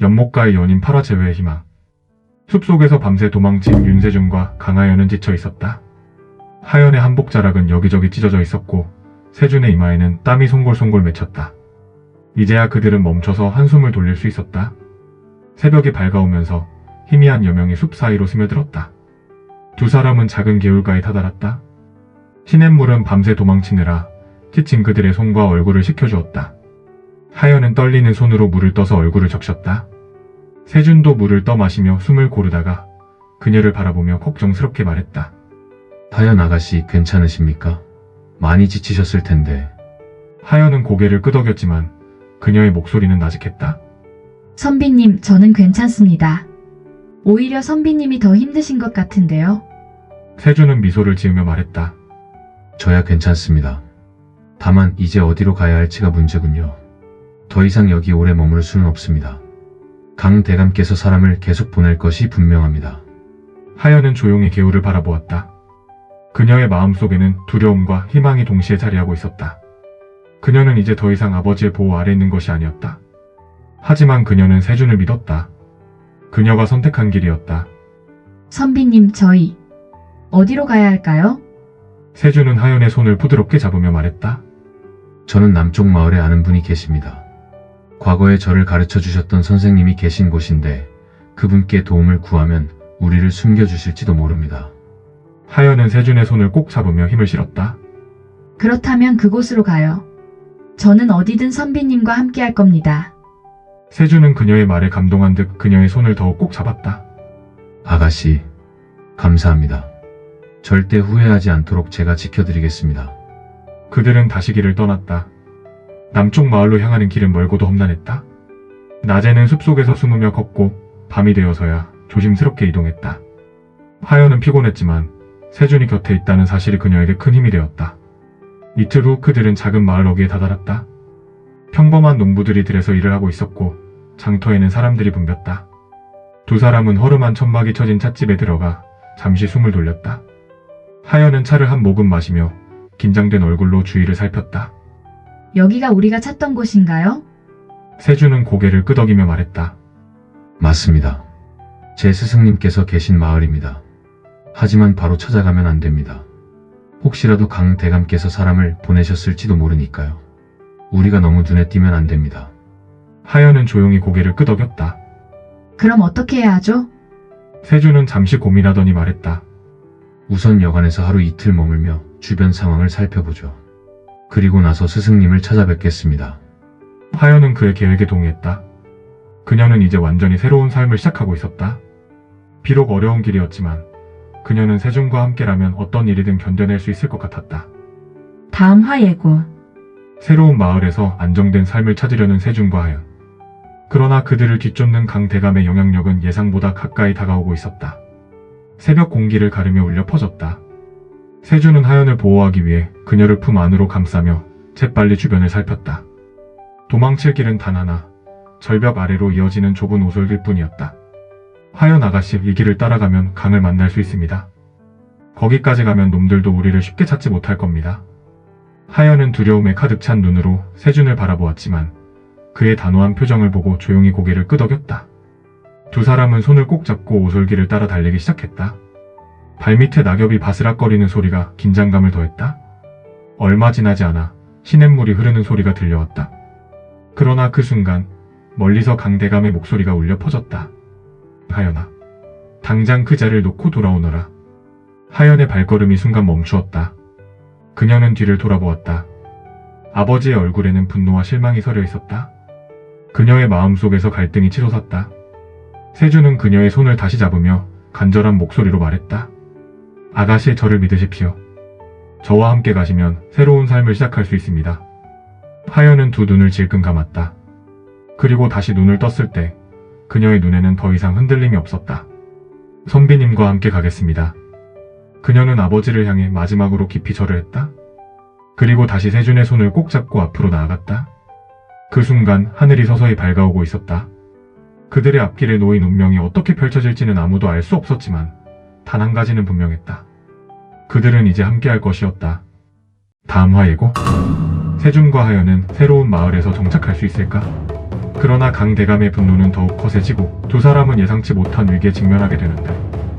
연못가의 연인 8화 제외의 희망. 숲속에서 밤새 도망친 윤세준과 강하연은 지쳐 있었다. 하연의 한복 자락은 여기저기 찢어져 있었고 세준의 이마에는 땀이 송골송골 맺혔다. 이제야 그들은 멈춰서 한숨을 돌릴 수 있었다. 새벽이 밝아오면서 희미한 여명이 숲 사이로 스며들었다. 두 사람은 작은 개울가에 다다랐다. 시냇물은 밤새 도망치느라 지친 그들의 손과 얼굴을 식혀주었다. 하연은 떨리는 손으로 물을 떠서 얼굴을 적셨다. 세준도 물을 떠 마시며 숨을 고르다가 그녀를 바라보며 걱정스럽게 말했다. 하연 아가씨 괜찮으십니까? 많이 지치셨을 텐데. 하연은 고개를 끄덕였지만 그녀의 목소리는 나직했다. 선비님, 저는 괜찮습니다. 오히려 선비님이 더 힘드신 것 같은데요. 세준은 미소를 지으며 말했다. 저야 괜찮습니다. 다만 이제 어디로 가야 할지가 문제군요. 더 이상 여기 오래 머무를 수는 없습니다. 강 대감께서 사람을 계속 보낼 것이 분명합니다. 하연은 조용히 개울을 바라보았다. 그녀의 마음속에는 두려움과 희망이 동시에 자리하고 있었다. 그녀는 이제 더 이상 아버지의 보호 아래 있는 것이 아니었다. 하지만 그녀는 세준을 믿었다. 그녀가 선택한 길이었다. 선비님, 저희 어디로 가야 할까요? 세준은 하연의 손을 부드럽게 잡으며 말했다. 저는 남쪽 마을에 아는 분이 계십니다. 과거에 저를 가르쳐 주셨던 선생님이 계신 곳인데 그분께 도움을 구하면 우리를 숨겨주실지도 모릅니다. 하연은 세준의 손을 꼭 잡으며 힘을 실었다. 그렇다면 그곳으로 가요. 저는 어디든 선비님과 함께 할 겁니다. 세준은 그녀의 말에 감동한 듯 그녀의 손을 더욱 꼭 잡았다. 아가씨, 감사합니다. 절대 후회하지 않도록 제가 지켜드리겠습니다. 그들은 다시 길을 떠났다. 남쪽 마을로 향하는 길은 멀고도 험난했다. 낮에는 숲속에서 숨으며 걷고 밤이 되어서야 조심스럽게 이동했다. 하연은 피곤했지만 세준이 곁에 있다는 사실이 그녀에게 큰 힘이 되었다. 이틀 후 그들은 작은 마을 어귀에 다다랐다. 평범한 농부들이 들에서 일을 하고 있었고 장터에는 사람들이 붐볐다. 두 사람은 허름한 천막이 쳐진 찻집에 들어가 잠시 숨을 돌렸다. 하연은 차를 한 모금 마시며 긴장된 얼굴로 주위를 살폈다. 여기가 우리가 찾던 곳인가요? 세준은 고개를 끄덕이며 말했다. 맞습니다. 제 스승님께서 계신 마을입니다. 하지만 바로 찾아가면 안 됩니다. 혹시라도 강 대감께서 사람을 보내셨을지도 모르니까요. 우리가 너무 눈에 띄면 안 됩니다. 하연은 조용히 고개를 끄덕였다. 그럼 어떻게 해야 하죠? 세준은 잠시 고민하더니 말했다. 우선 여관에서 하루 이틀 머물며 주변 상황을 살펴보죠. 그리고 나서 스승님을 찾아뵙겠습니다. 하연은 그의 계획에 동의했다. 그녀는 이제 완전히 새로운 삶을 시작하고 있었다. 비록 어려운 길이었지만 그녀는 세준과 함께라면 어떤 일이든 견뎌낼 수 있을 것 같았다. 다음 화 예고. 새로운 마을에서 안정된 삶을 찾으려는 세준과 하연. 그러나 그들을 뒤쫓는 강대감의 영향력은 예상보다 가까이 다가오고 있었다. 새벽 공기를 가르며 울려 퍼졌다. 세준은 하연을 보호하기 위해 그녀를 품 안으로 감싸며 재빨리 주변을 살폈다. 도망칠 길은 단 하나, 절벽 아래로 이어지는 좁은 오솔길 뿐이었다. 하연 아가씨, 이 길을 따라가면 강을 만날 수 있습니다. 거기까지 가면 놈들도 우리를 쉽게 찾지 못할 겁니다. 하연은 두려움에 가득 찬 눈으로 세준을 바라보았지만 그의 단호한 표정을 보고 조용히 고개를 끄덕였다. 두 사람은 손을 꼭 잡고 오솔길을 따라 달리기 시작했다. 발밑에 낙엽이 바스락거리는 소리가 긴장감을 더했다. 얼마 지나지 않아 시냇물이 흐르는 소리가 들려왔다. 그러나 그 순간 멀리서 강대감의 목소리가 울려 퍼졌다. 하연아, 당장 그 자리를 놓고 돌아오너라. 하연의 발걸음이 순간 멈추었다. 그녀는 뒤를 돌아보았다. 아버지의 얼굴에는 분노와 실망이 서려 있었다. 그녀의 마음속에서 갈등이 치솟았다. 세준은 그녀의 손을 다시 잡으며 간절한 목소리로 말했다. 아가씨, 저를 믿으십시오. 저와 함께 가시면 새로운 삶을 시작할 수 있습니다. 하연은 두 눈을 질끈 감았다. 그리고 다시 눈을 떴을 때 그녀의 눈에는 더 이상 흔들림이 없었다. 선비님과 함께 가겠습니다. 그녀는 아버지를 향해 마지막으로 깊이 절을 했다. 그리고 다시 세준의 손을 꼭 잡고 앞으로 나아갔다. 그 순간 하늘이 서서히 밝아오고 있었다. 그들의 앞길에 놓인 운명이 어떻게 펼쳐질지는 아무도 알 수 없었지만 단 한 가지는 분명했다. 그들은 이제 함께할 것이었다. 다음 화 예고. 세준과 하연은 새로운 마을에서 정착할 수 있을까? 그러나 강 대감의 분노는 더욱 거세지고 두 사람은 예상치 못한 위기에 직면하게 되는데